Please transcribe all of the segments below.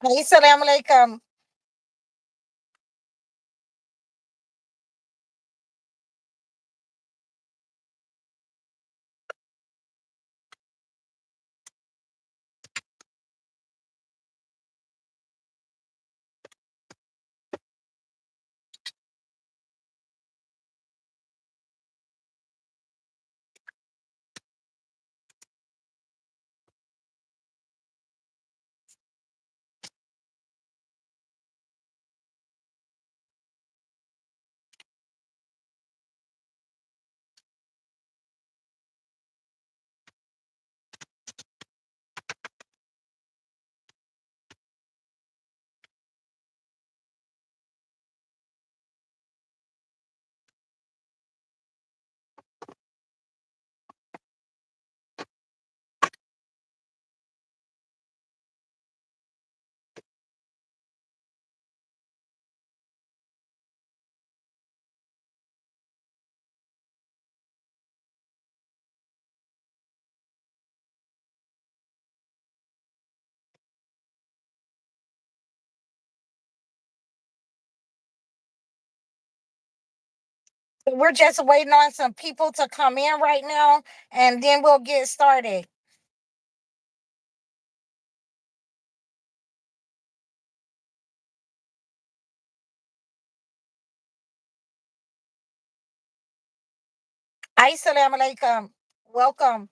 Hey, salam alaikum. We're just waiting on some people to come in right now, and then we'll get started. Hi, salam alaikum. Welcome.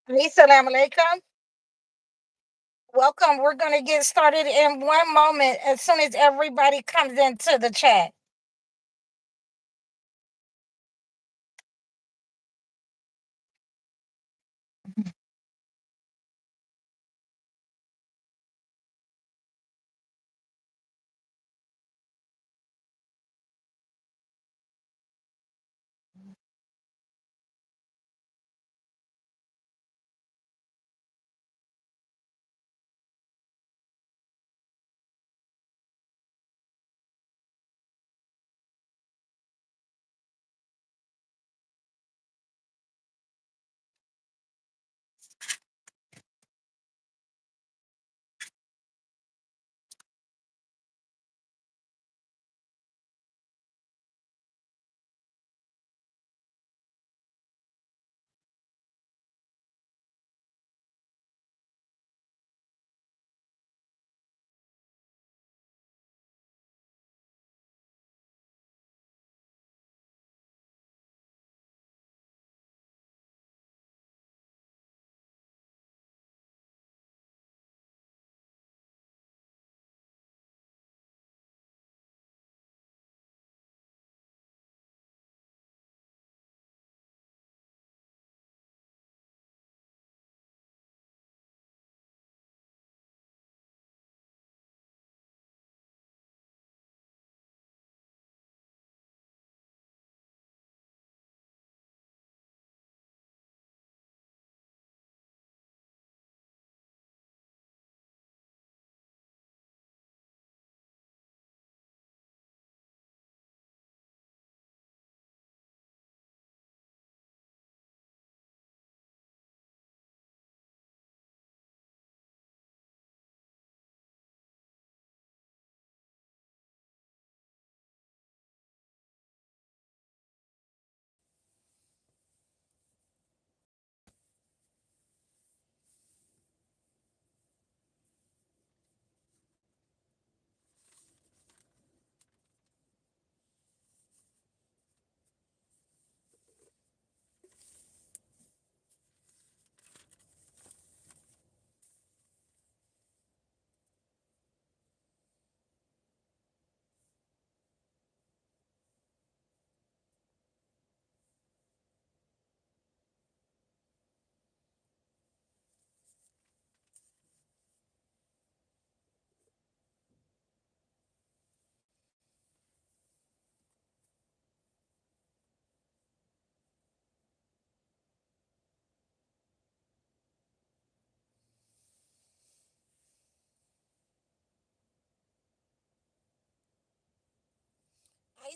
Hey, salam alaikum. Welcome. We're going to get started in one moment as soon as everybody comes into the chat.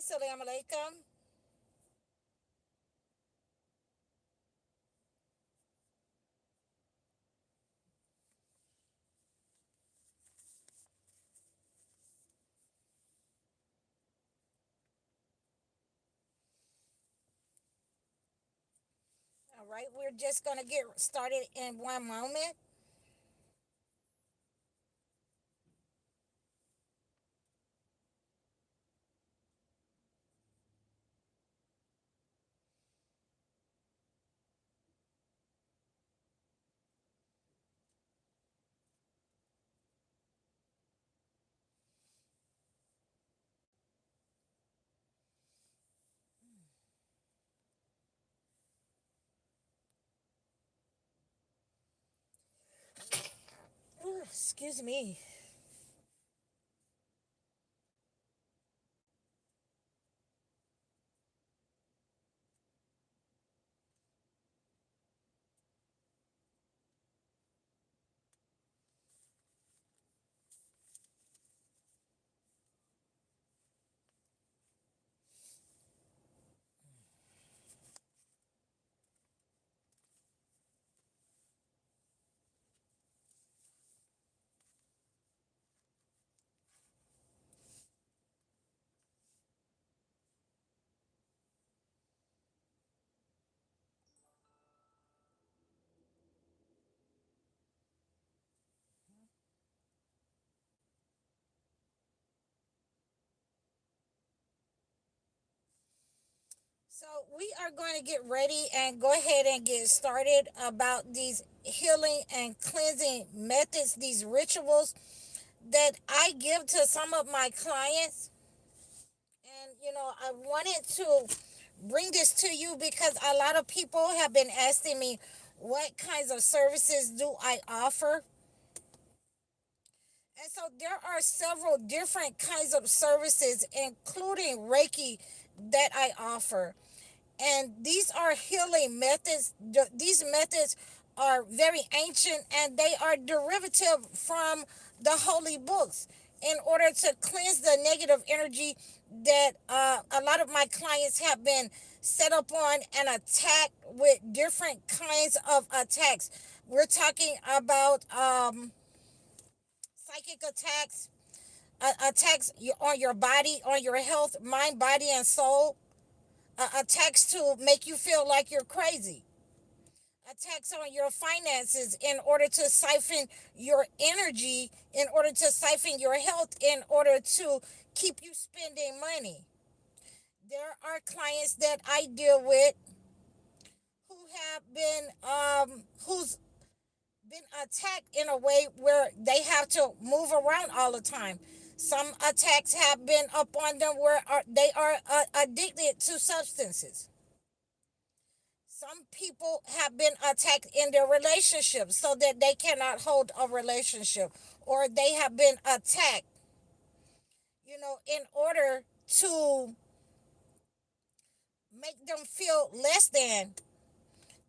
Assalamu alaikum. All right, we're just going to get started in one moment. Ooh, excuse me. So we are going to get ready and go ahead and get started about these healing and cleansing methods, these rituals that I give to some of my clients. And I wanted to bring this to you because a lot of people have been asking me what kinds of services do I offer. And so there are several different kinds of services, including Reiki, that I offer. And these are healing methods. These methods are very ancient and they are derivative from the holy books in order to cleanse the negative energy that a lot of my clients have been set up on and attacked with different kinds of attacks. We're talking about psychic attacks, attacks on your body, on your health, mind, body, and soul, attacks to make you feel like you're crazy, attacks on your finances in order to siphon your energy, in order to siphon your health, in order to keep you spending money. There are clients that I deal with who have been, who's been attacked in a way where they have to move around all the time. Some attacks have been upon them where they are addicted to substances. Some people have been attacked in their relationships so that they cannot hold a relationship, or they have been attacked, in order to make them feel less than.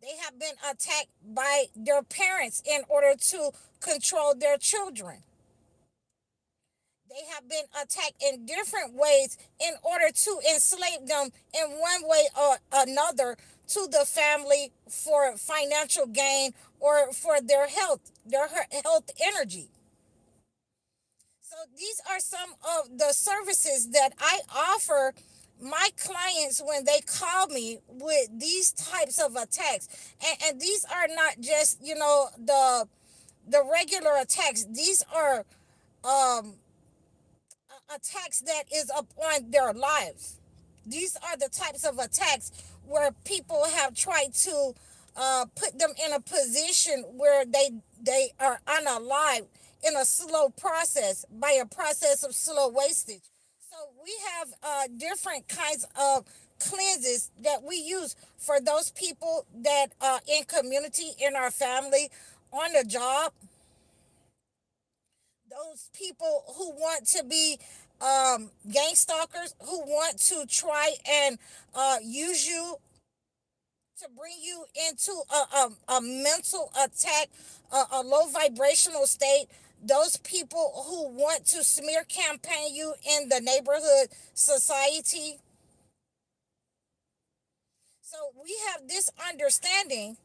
They have been attacked by their parents in order to control their children. They have been attacked in different ways in order to enslave them in one way or another to the family for financial gain or for their health energy. So these are some of the services that I offer my clients when they call me with these types of attacks. And these are not just, the regular attacks. These are um attacks that is upon their lives. These are the types of attacks where people have tried to put them in a position where they are unalive in a slow process, by a process of slow wastage. So we have different kinds of cleanses that we use for those people that in community, in our family, on the job, those people who want to be gang stalkers, who want to try and use you to bring you into a mental attack, a low vibrational state those people who want to smear campaign you in the neighborhood society. So we have this understanding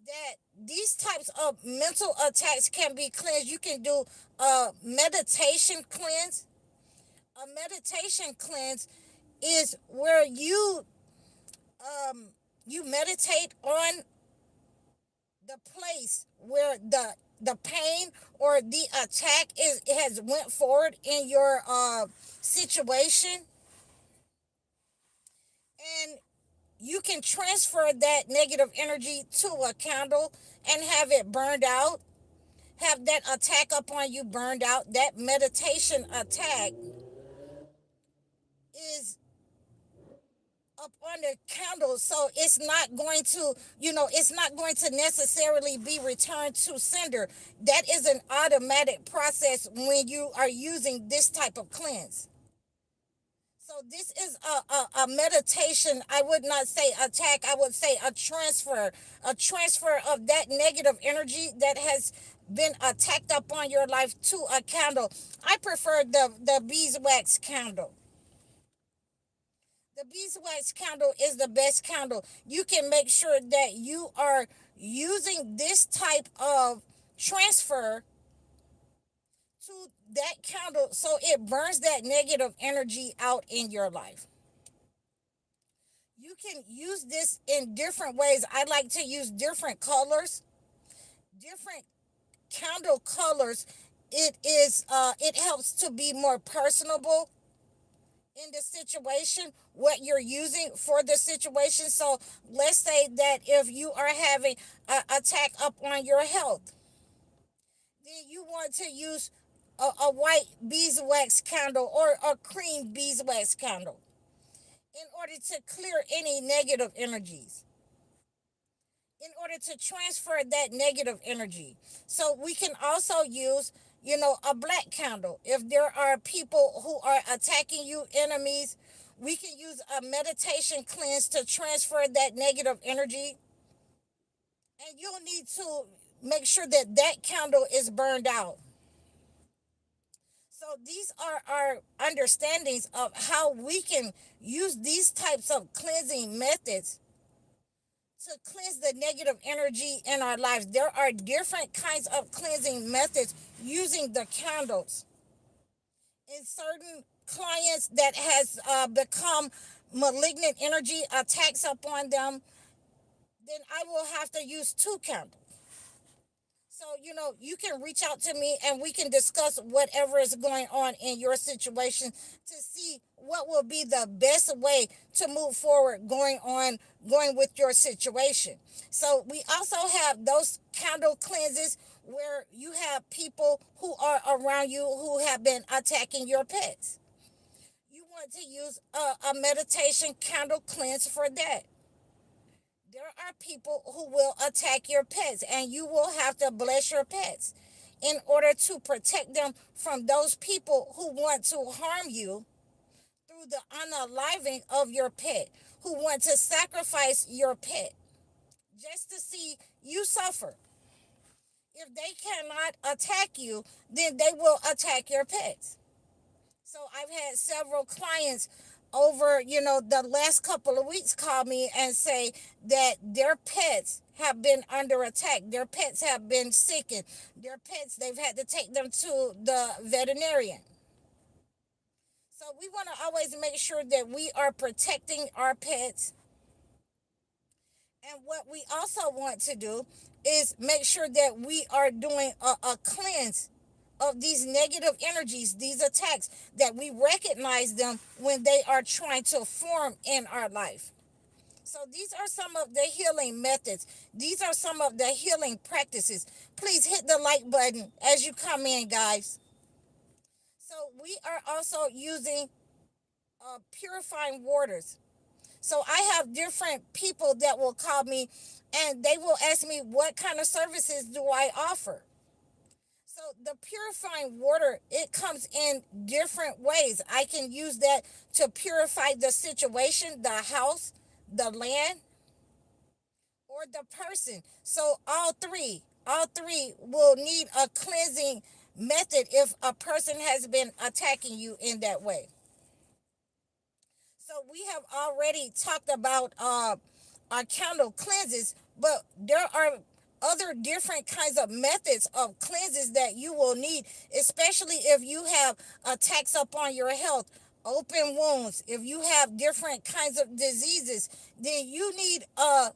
that these types of mental attacks can be cleansed. You can do a meditation cleanse. A meditation cleanse is where um, you meditate on the place where the pain or the attack is has went forward in your situation, and you can transfer that negative energy to a candle and have it burned out, have that attack upon you burned out. That meditation attack is up on the candle, so it's not going to, it's not going to necessarily be returned to sender. That is an automatic process when you are using this type of cleanse. So this is a meditation. I would not say attack. I would say a transfer of that negative energy that has been attacked upon your life to a candle. I prefer the beeswax candle. The beeswax candle is the best candle. You can make sure that you are using this type of transfer to that candle so it burns that negative energy out in your life. You can use this in different ways. I like to use different colors, different candle colors. It helps to be more personable in the situation, what you're using for the situation. So let's say that if you are having an attack up on your health, then you want to use a white beeswax candle or a cream beeswax candle in order to clear any negative energies, in order to transfer that negative energy. So we can also use, a black candle. If there are people who are attacking you, enemies, we can use a meditation cleanse to transfer that negative energy. And you'll need to make sure that that candle is burned out. So these are our understandings of how we can use these types of cleansing methods to cleanse the negative energy in our lives. There are different kinds of cleansing methods using the candles. In certain clients that has become malignant energy attacks upon them, then I will have to use two candles. So, you can reach out to me and we can discuss whatever is going on in your situation to see what will be the best way to move forward going with your situation. So we also have those candle cleanses where you have people who are around you who have been attacking your pets. You want to use a meditation candle cleanse for that. There are people who will attack your pets, and you will have to bless your pets in order to protect them from those people who want to harm you through the unaliving of your pet, who want to sacrifice your pet just to see you suffer. If they cannot attack you, then they will attack your pets. So I've had several clients over, the last couple of weeks call me and say that their pets have been under attack. Their pets have been sick, and their pets, they've had to take them to the veterinarian. So we want to always make sure that we are protecting our pets. And what we also want to do is make sure that we are doing a cleanse of these negative energies, these attacks, that we recognize them when they are trying to form in our life. So these are some of the healing methods. These are some of the healing practices. Please hit the like button as you come in, guys. So we are also using purifying waters. So I have different people that will call me and they will ask me, what kind of services do I offer? So the purifying water, it comes in different ways. I can use that to purify the situation, the house, the land, or the person. So all three. all three will need a cleansing method if a person has been attacking you in that way. So we have already talked about our candle cleanses, but there are other different kinds of methods of cleanses that you will need, especially if you have attacks upon your health, open wounds. If you have different kinds of diseases, then you need a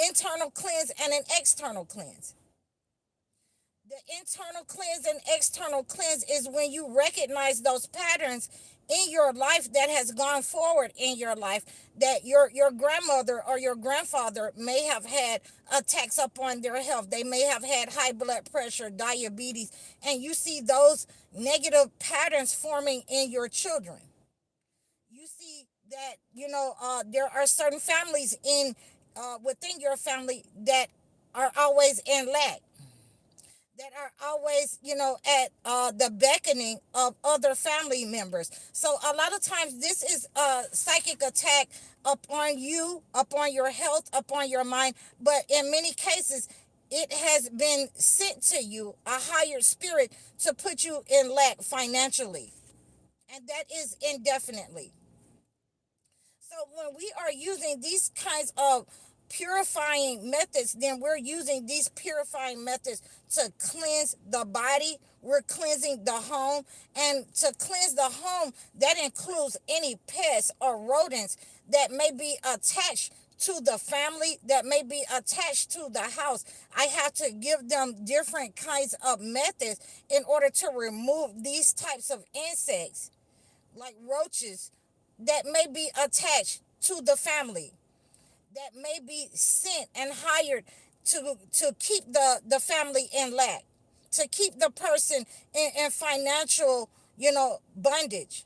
internal cleanse and an external cleanse. The internal cleanse and external cleanse is when you recognize those patterns in your life that has gone forward in your life, that your grandmother or your grandfather may have had attacks upon their health. They may have had high blood pressure, diabetes, and you see those negative patterns forming in your children. You see that there are certain families in within your family that are always in lack, that are always, at the beckoning of other family members. So a lot of times this is a psychic attack upon you, upon your health, upon your mind. But in many cases, it has been sent to you, a higher spirit, to put you in lack financially. And that is indefinitely. So when we are using these kinds of purifying methods, then we're using these purifying methods to cleanse the body. We're cleansing the home. And to cleanse the home, that includes any pests or rodents that may be attached to the family, that may be attached to the house. I have to give them different kinds of methods in order to remove these types of insects, like roaches, that may be attached to the family, that may be sent and hired to keep the family in lack, to keep the person in financial, bondage.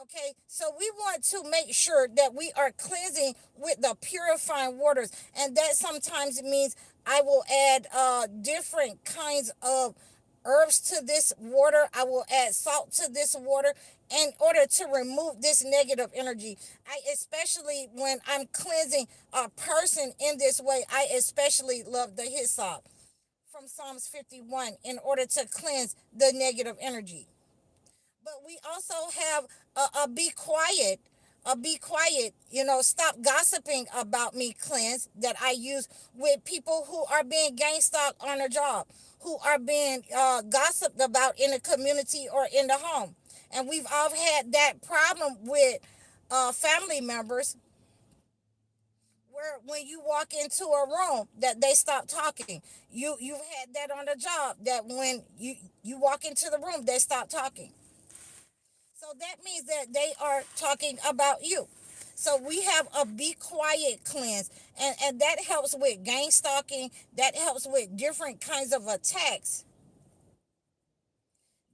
Okay, so we want to make sure that we are cleansing with the purifying waters, and that sometimes means I will add different kinds of herbs to this water. I will add salt to this water in order to remove this negative energy. I especially, when I'm cleansing a person in this way, I especially love the hyssop from Psalms 51 in order to cleanse the negative energy. But we also have a be quiet, stop gossiping about me cleanse that I use with people who are being gang stalked on a job, who are being gossiped about in the community or in the home. And we've all had that problem with family members, where when you walk into a room that they stop talking. You've had that on the job, that when you walk into the room they stop talking. So that means that they are talking about you. So we have a be quiet cleanse, and that helps with gang stalking, that helps with different kinds of attacks,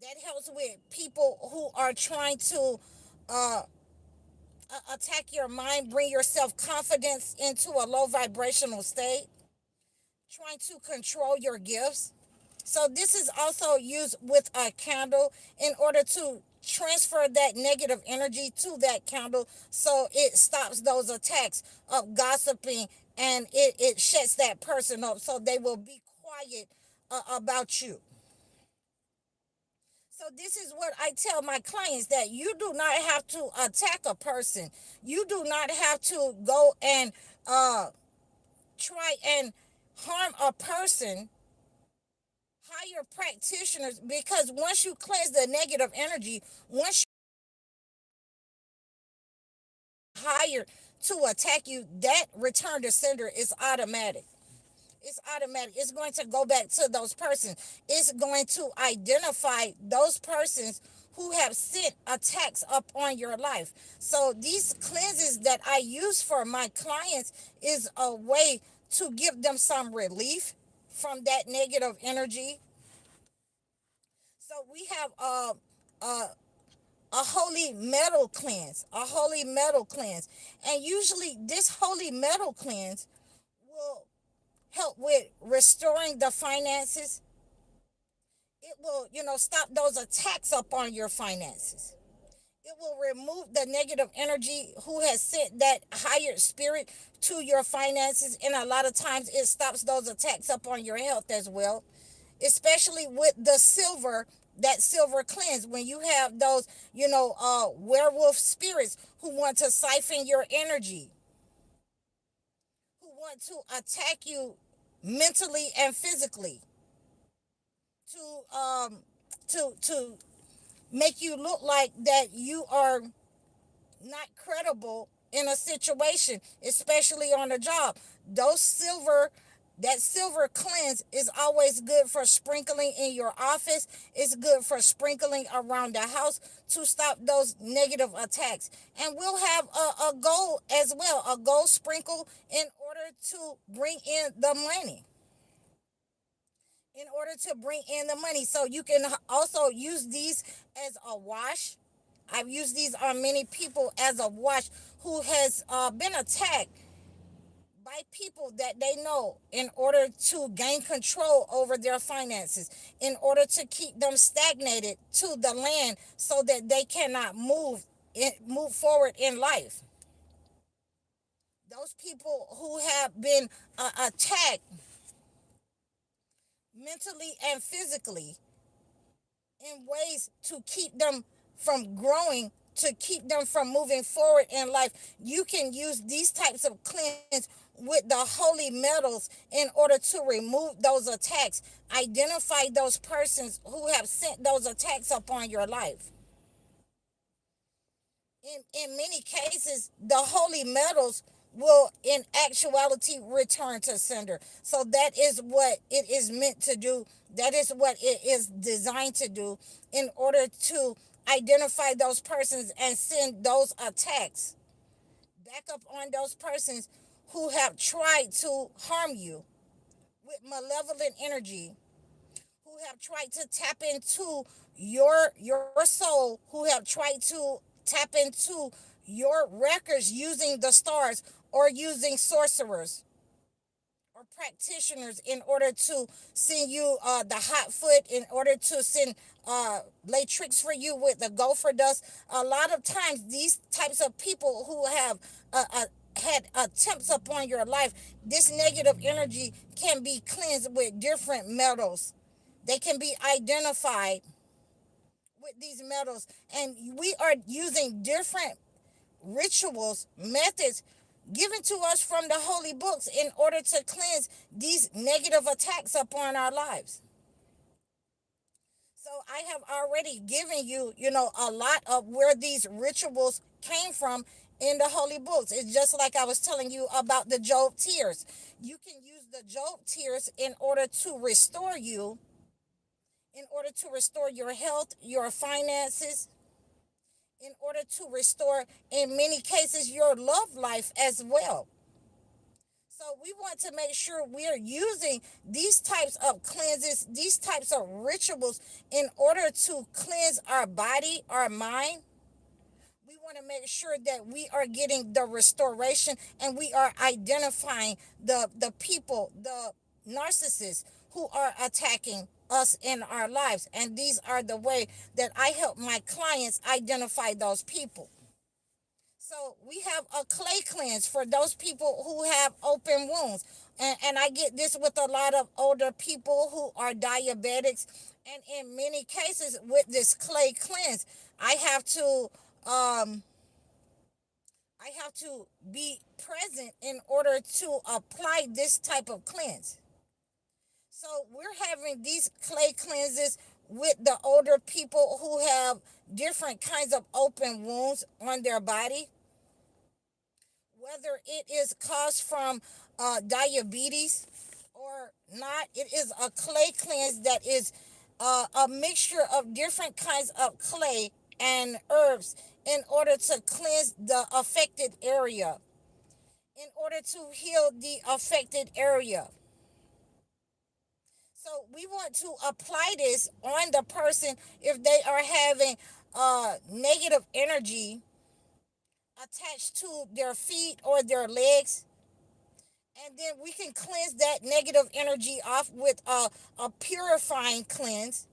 that helps with people who are trying to uh, attack your mind, bring your self confidence into a low vibrational state, trying to control your gifts. So this is also used with a candle in order to transfer that negative energy to that candle, so it stops those attacks of gossiping, and it shuts that person up so they will be quiet about you. So this is what I tell my clients, that you do not have to attack a person. You do not have to go and try and harm a person. Hire practitioners, because once you cleanse the negative energy, once you hire to attack you, that return to sender is automatic. It's automatic. It's going to go back to those persons. It's going to identify those persons who have sent attacks up on your life. So these cleanses that I use for my clients is a way to give them some relief from that negative energy. So we have a holy metal cleanse, and usually this holy metal cleanse will help with restoring the finances. It will, stop those attacks up on your finances. It will remove the negative energy who has sent that higher spirit to your finances, and a lot of times it stops those attacks up on your health as well, especially with the silver, that silver cleanse. When you have those, werewolf spirits who want to siphon your energy, who want to attack you mentally and physically, to to make you look like that you are not credible in a situation, especially on a job. Those silver, that silver cleanse is always good for sprinkling in your office. It's good for sprinkling around the house to stop those negative attacks. And we'll have a gold as well, a gold sprinkle, in order to bring in the money. In order to bring in the money. So you can also use these as a wash. I've used these on many people as a wash who has been attacked by people that they know, in order to gain control over their finances, in order to keep them stagnated to the land so that they cannot move forward in life. Those people who have been attacked mentally and physically in ways to keep them from growing, to keep them from moving forward in life. You can use these types of cleanse with the holy metals in order to remove those attacks. Identify those persons who have sent those attacks upon your life. In many cases, the holy metals will in actuality return to sender. So that is what it is meant to do. That is what it is designed to do, in order to identify those persons and send those attacks back up on those persons who have tried to harm you with malevolent energy, who have tried to tap into your soul, who have tried to tap into your records using the stars, or using sorcerers or practitioners in order to send you the hot foot, in order to send lay tricks for you with the gopher dust. A lot of times these types of people who have had attempts upon your life, this negative energy can be cleansed with different metals. They can be identified with these metals, and we are using different rituals, methods given to us from the holy books in order to cleanse these negative attacks upon our lives. So I have already given you, a lot of where these rituals came from in the holy books. It's just like I was telling you about the Job tears. You can use the Job tears in order to restore you, in order to restore your health, your finances, in order to restore, in many cases, your love life as well. So we want to make sure we are using these types of cleanses, these types of rituals, in order to cleanse our body, our mind. We want to make sure that we are getting the restoration, and we are identifying the people, the narcissists who are attacking us in our lives. And these are the way that I help my clients identify those people. So we have a clay cleanse for those people who have open wounds. And I get this with a lot of older people who are diabetics. And in many cases with this clay cleanse, I have to be present in order to apply this type of cleanse. So we're having these clay cleanses with the older people who have different kinds of open wounds on their body, whether it is caused from diabetes or not. It is a clay cleanse that is a mixture of different kinds of clay and herbs in order to cleanse the affected area, in order to heal the affected area. So we want to apply this on the person if they are having negative energy attached to their feet or their legs. And then we can cleanse that negative energy off with a purifying cleanse.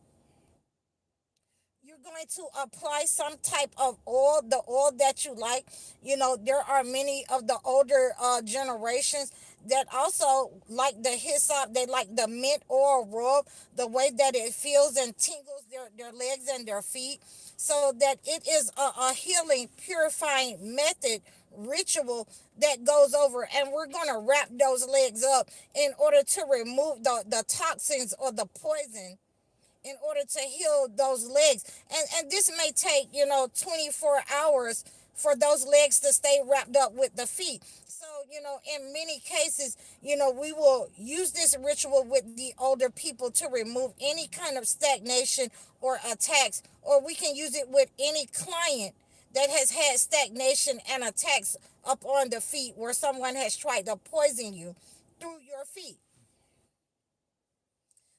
You're going to apply some type of oil, the oil that you like. There are many of the older generations that also like the hyssop. They like the mint oil rub, the way that it feels and tingles their legs and their feet, so that it is a healing, purifying method, ritual that goes over. And we're going to wrap those legs up in order to remove the toxins or the poison, in order to heal those legs. And this may take 24 hours for those legs to stay wrapped up with the feet. So in many cases, we will use this ritual with the older people to remove any kind of stagnation or attacks, or we can use it with any client that has had stagnation and attacks up on the feet, where someone has tried to poison you through your feet.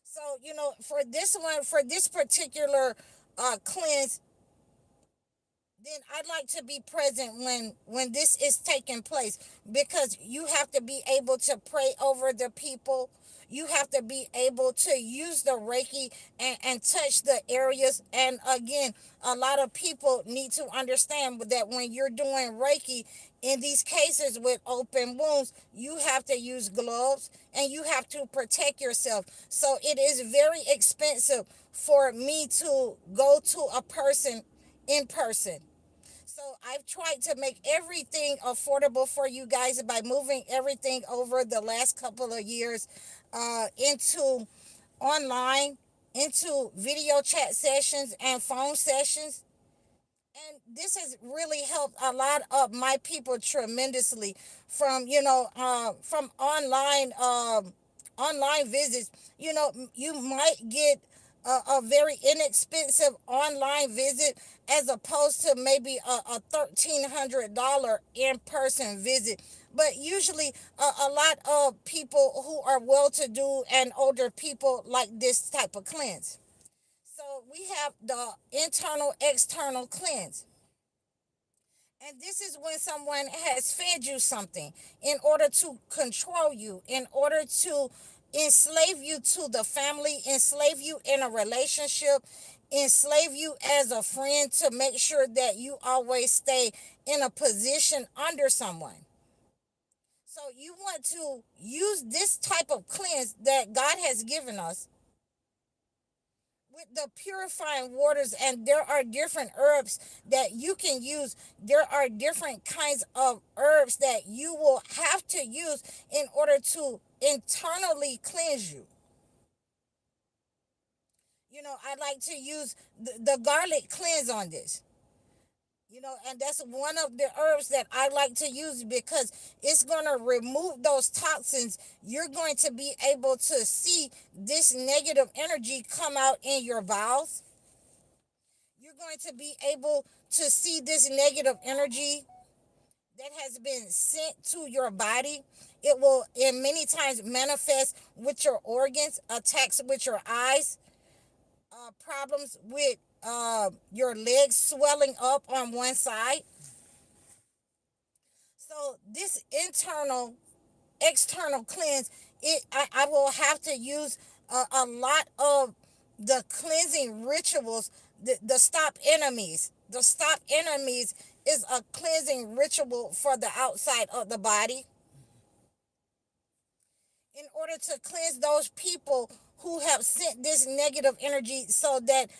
So, for this one, for this particular cleanse, then I'd like to be present when this is taking place, because you have to be able to pray over the people. You have to be able to use the Reiki and touch the areas. And again, a lot of people need to understand that when you're doing Reiki, in these cases with open wounds, you have to use gloves and you have to protect yourself. So it is very expensive for me to go to a person in person. So I've tried to make everything affordable for you guys by moving everything over the last couple of years into online, into video chat sessions and phone sessions. And this has really helped a lot of my people tremendously, from from online visits. You might get a very inexpensive online visit, as opposed to maybe a $1,300 in-person visit. But usually a lot of people who are well-to-do and older people like this type of cleanse. So we have the internal external cleanse. And this is when someone has fed you something in order to control you, in order to enslave you to the family, enslave you in a relationship, enslave you as a friend, to make sure that you always stay in a position under someone. So you want to use this type of cleanse that God has given us with the purifying waters. And there are different herbs that you can use. There are different kinds of herbs that you will have to use in order to internally cleanse you. I like to use the garlic cleanse on this. And that's one of the herbs that I like to use, because it's going to remove those toxins. You're going to be able to see this negative energy come out in your bowels. You're going to be able to see this negative energy that has been sent to your body. It will, in many times, manifest with your organs, attacks with your eyes, problems with your legs swelling up on one side. So this internal external cleanse, I will have to use a lot of the cleansing rituals, the stop enemies. The stop enemies is a cleansing ritual for the outside of the body, in order to cleanse those people who have sent this negative energy, so that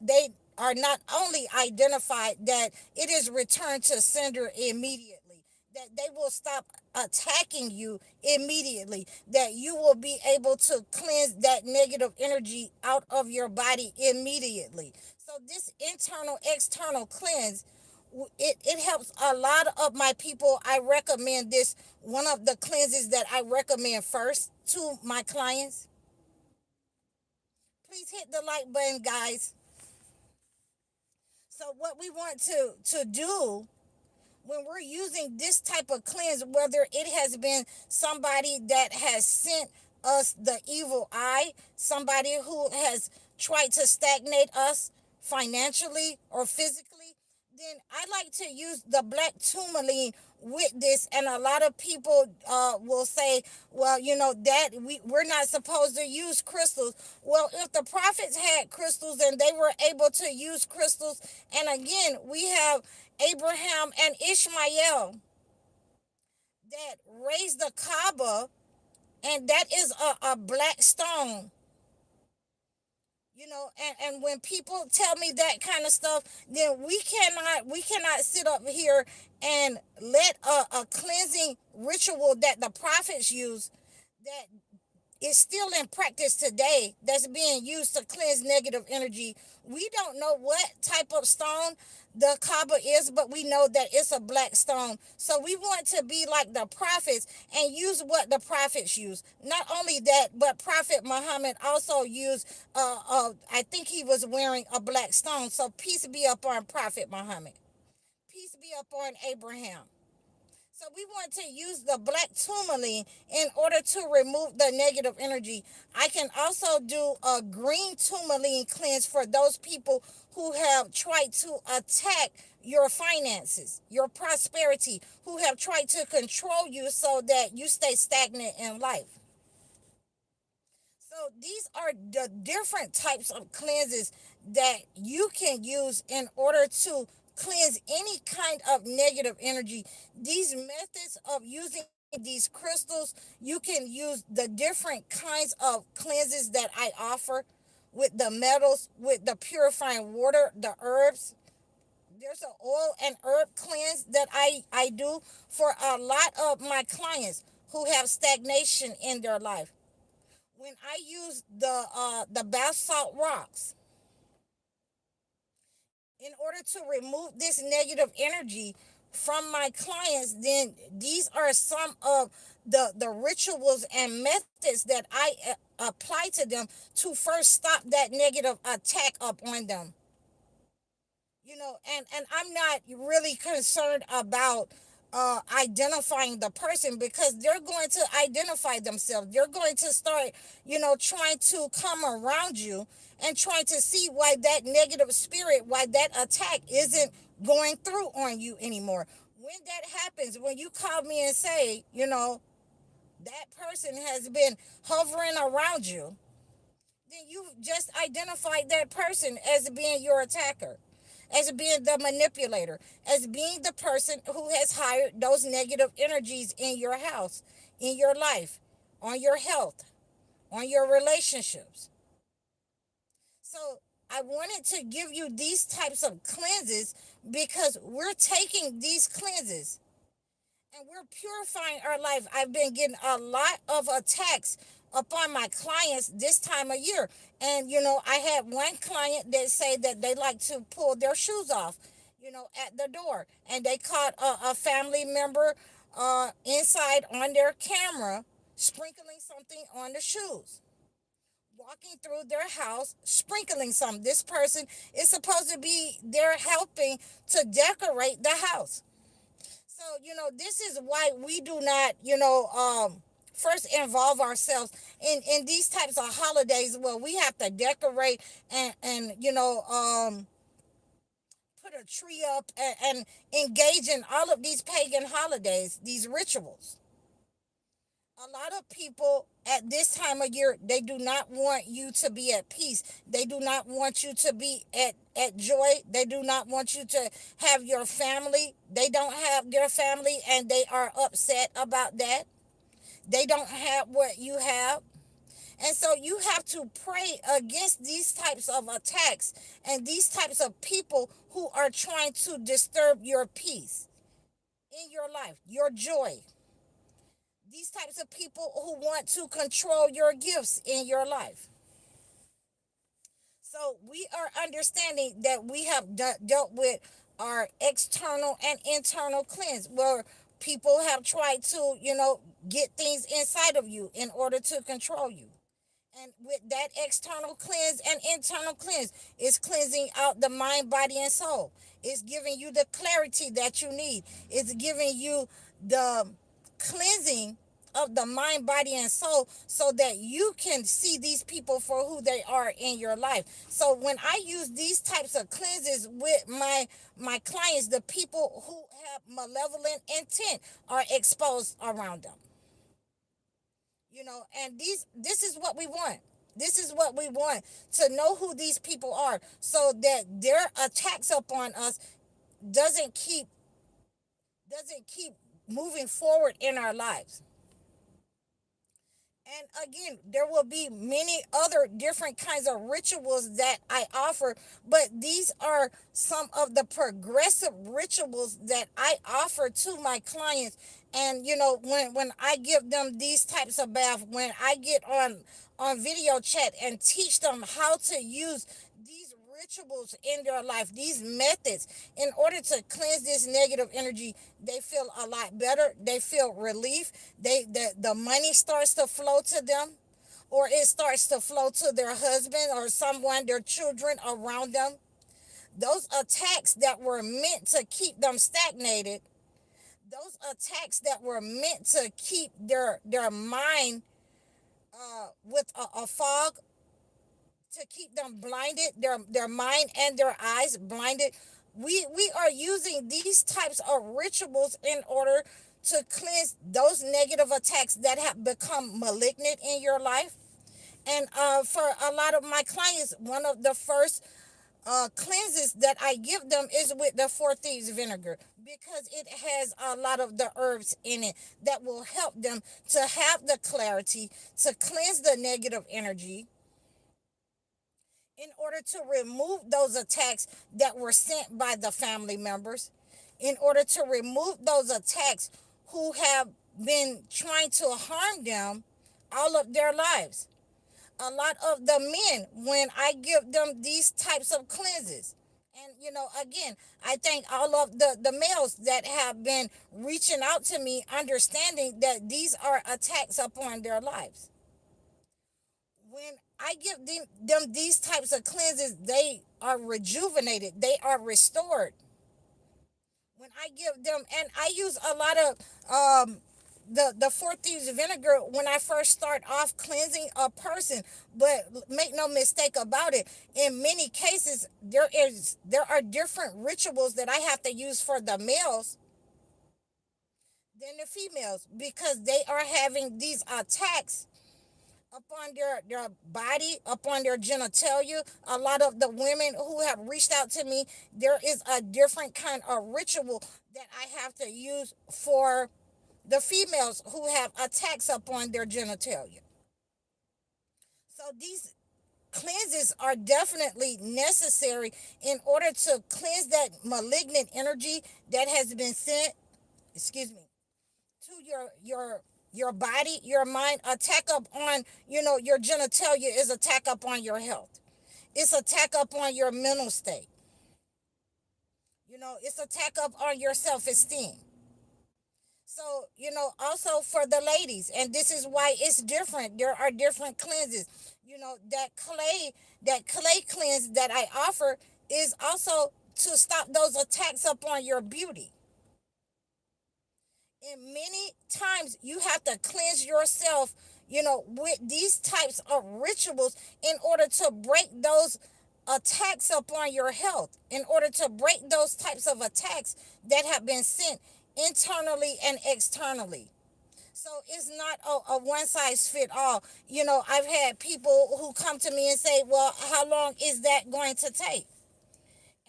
they are not only identified, that it is returned to sender immediately, that they will stop attacking you immediately, that you will be able to cleanse that negative energy out of your body immediately. So this internal external cleanse, it helps a lot of my people. I recommend this, one of the cleanses that I recommend first to my clients. Please hit the like button, guys. So what we want to do when we're using this type of cleanse, whether it has been somebody that has sent us the evil eye, somebody who has tried to stagnate us financially or physically, then I like like to use the black tourmaline with this, and a lot of people will say, well, that we're not supposed to use crystals. Well, if the prophets had crystals and they were able to use crystals, and again, we have Abraham and Ishmael that raised the Kaaba, and that is a black stone. And when people tell me that kind of stuff, then we cannot sit up here and let a cleansing ritual that the prophets use, that is still in practice today, that's being used to cleanse negative energy. We don't know what type of stone the Kaaba is, but we know that it's a black stone. So we want to be like the prophets and use what the prophets use. Not only that, but Prophet Muhammad also used, I think he was wearing a black stone. So peace be upon Prophet Muhammad. Peace be upon Abraham. So we want to use the black tourmaline in order to remove the negative energy. I can also do a green tourmaline cleanse for those people who have tried to attack your finances, your prosperity, who have tried to control you so that you stay stagnant in life. So these are the different types of cleanses that you can use in order to cleanse any kind of negative energy. These methods of using these crystals, you can use the different kinds of cleanses that I offer with the metals, with the purifying water, the herbs. There's an oil and herb cleanse that I do for a lot of my clients who have stagnation in their life. When I use the bath salt rocks in order to remove this negative energy from my clients, then these are some of the rituals and methods that I apply to them to first stop that negative attack up on them. And I'm not really concerned about identifying the person, because they're going to identify themselves. They're going to start, trying to come around you and trying to see why that negative spirit, why that attack isn't going through on you anymore. When that happens, when you call me and say, that person has been hovering around you, then you just identified that person as being your attacker, as being the manipulator, as being the person who has hired those negative energies in your house, in your life, on your health, on your relationships. So I wanted to give you these types of cleanses because we're taking these cleanses and we're purifying our life. I've been getting a lot of attacks upon my clients this time of year. And, I had one client that said that they like to pull their shoes off, at the door. And they caught a family member inside on their camera sprinkling something on the shoes. Walking through their house, sprinkling some. This person is supposed to be there helping to decorate the house. So, this is why we do not, first involve ourselves in these types of holidays where we have to decorate and put a tree up and engage in all of these pagan holidays, these rituals. A lot of people at this time of year, they do not want you to be at peace. They do not want you to be at joy. They do not want you to have your family. They don't have their family and they are upset about that. They don't have what you have. And so you have to pray against these types of attacks and these types of people who are trying to disturb your peace in your life, your joy. These types of people who want to control your gifts in your life. So we are understanding that we have dealt with our external and internal cleanse, where people have tried to, get things inside of you in order to control you. And with that external cleanse and internal cleanse, it's cleansing out the mind, body, and soul. It's giving you the clarity that you need. It's giving you the cleansing of the mind, body, and soul, so that you can see these people for who they are in your life. So when I use these types of cleanses with my clients, the people who have malevolent intent are exposed around them. And this is what we want. This is what we want, to know who these people are, so that their attacks upon us doesn't keep doesn't keep moving forward in our lives. And again, there will be many other different kinds of rituals that I offer, but these are some of the progressive rituals that I offer to my clients. And when I give them these types of bath, when I get on video chat and teach them how to use these rituals in their life, these methods, in order to cleanse this negative energy, they feel a lot better. They feel relief. The money starts to flow to them, or it starts to flow to their husband or someone, their children around them. Those attacks that were meant to keep them stagnated, those attacks that were meant to keep their mind with a fog, to keep them blinded, their mind and their eyes blinded. We are using these types of rituals in order to cleanse those negative attacks that have become malignant in your life. And for a lot of my clients, one of the first cleanses that I give them is with the Four Thieves vinegar, because it has a lot of the herbs in it that will help them to have the clarity to cleanse the negative energy, in order to remove those attacks that were sent by the family members, in order to remove those attacks who have been trying to harm them all of their lives. A lot of the men, when I give them these types of cleanses, and again, I thank all of the males that have been reaching out to me, understanding that these are attacks upon their lives. When I give them these types of cleanses, they are rejuvenated, they are restored. When I give them, and I use a lot of the Four Thieves vinegar when I first start off cleansing a person. But make no mistake about it, in many cases there are different rituals that I have to use for the males than the females, because they are having these attacks upon their body, upon their genitalia. A lot of the women who have reached out to me, there is a different kind of ritual that I have to use for the females who have attacks upon their genitalia. So these cleanses are definitely necessary in order to cleanse that malignant energy that has been sent, excuse me, to your body, your mind. Attack up on, your genitalia is attack up on your health. It's attack up on your mental state. It's attack up on your self-esteem. So, also for the ladies, and this is why it's different. There are different cleanses. That clay cleanse that I offer is also to stop those attacks upon your beauty. And many times you have to cleanse yourself, with these types of rituals, in order to break those attacks upon your health, in order to break those types of attacks that have been sent internally and externally. So it's not a one size fit all. I've had people who come to me and say, well, how long is that going to take?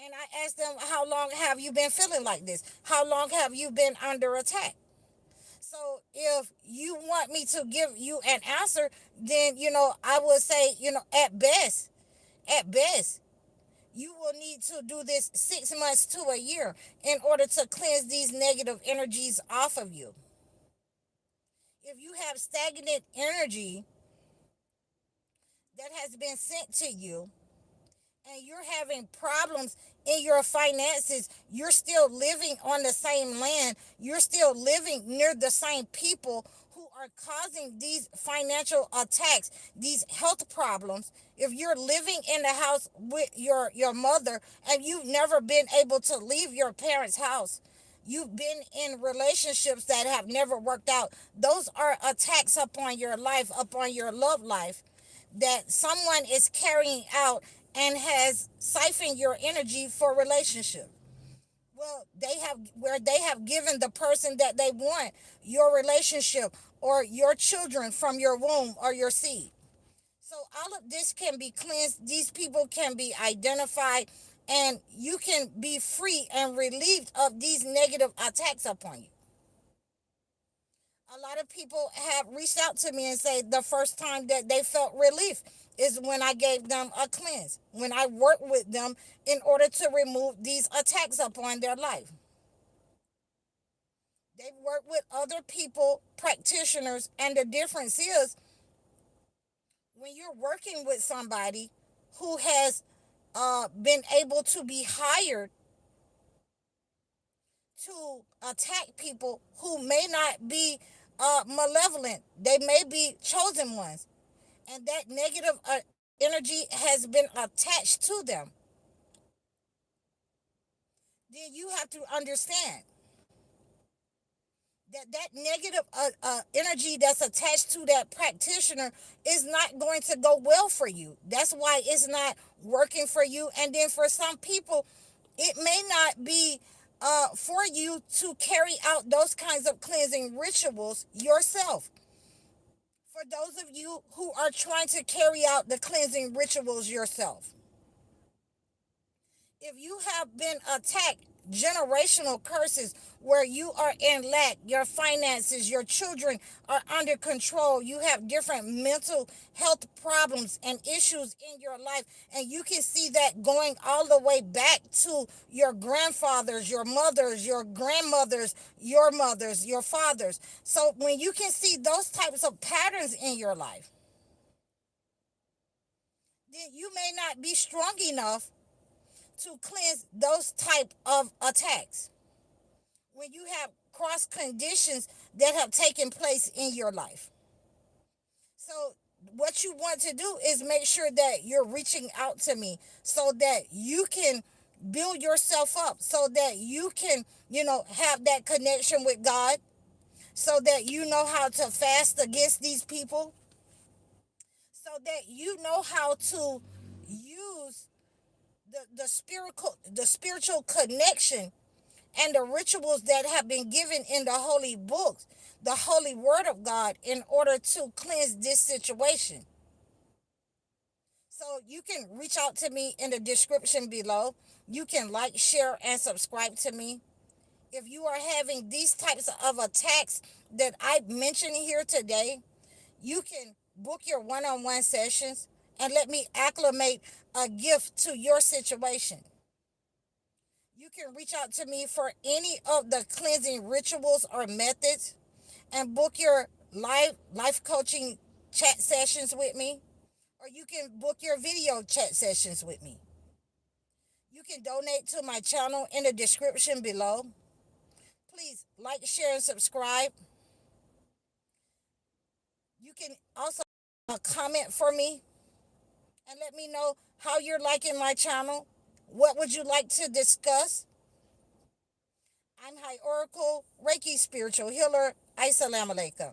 And I ask them, how long have you been feeling like this? How long have you been under attack? So if you want me to give you an answer, then, I would say, at best, you will need to do this 6 months to a year in order to cleanse these negative energies off of you. If you have stagnant energy that has been sent to you, and you're having problems in your finances, you're still living on the same land, you're still living near the same people who are causing these financial attacks, these health problems. If you're living in the house with your mother, and you've never been able to leave your parents' house, you've been in relationships that have never worked out. Those are attacks upon your life, upon your love life, that someone is carrying out and has siphoned your energy for relationship. Well, they have given the person that they want your relationship or your children from your womb or your seed. So all of this can be cleansed. These people can be identified, and you can be free and relieved of these negative attacks upon you. A lot of people have reached out to me and say the first time that they felt relief is when I gave them a cleanse, when I worked with them in order to remove these attacks upon their life. They've worked with other people, practitioners, and the difference is when you're working with somebody who has been able to be hired to attack people who may not be malevolent, they may be chosen ones, and that negative energy has been attached to them, then you have to understand that negative energy that's attached to that practitioner is not going to go well for you. That's why it's not working for you. And then for some people, it may not be for you to carry out those kinds of cleansing rituals yourself. For those of you who are trying to carry out the cleansing rituals yourself, if you have been attacked, generational curses where you are in lack, your finances, your children are under control, you have different mental health problems and issues in your life, and you can see that going all the way back to your grandfathers, your mothers, your grandmothers, your mothers, your fathers. So when you can see those types of patterns in your life, then you may not be strong enough to cleanse those type of attacks when you have cross conditions that have taken place in your life. So what you want to do is make sure that you're reaching out to me so that you can build yourself up, so that you can, have that connection with God, so that you know how to fast against these people, so that you know how to use the spiritual connection and the rituals that have been given in the holy books, the holy word of God, in order to cleanse this situation. So you can reach out to me in the description below. You can like, share, and subscribe to me. If you are having these types of attacks that I mentioned here today, you can book your one-on-one sessions and let me acclimate a gift to your situation. You can reach out to me for any of the cleansing rituals or methods and book your life coaching chat sessions with me, or you can book your video chat sessions with me. You can donate to my channel in the description below. Please like, share, and subscribe. You can also comment for me and let me know how you're liking my channel. What would you like to discuss? I'm High Oracle Reiki Spiritual Healer. Assalamu alaikum.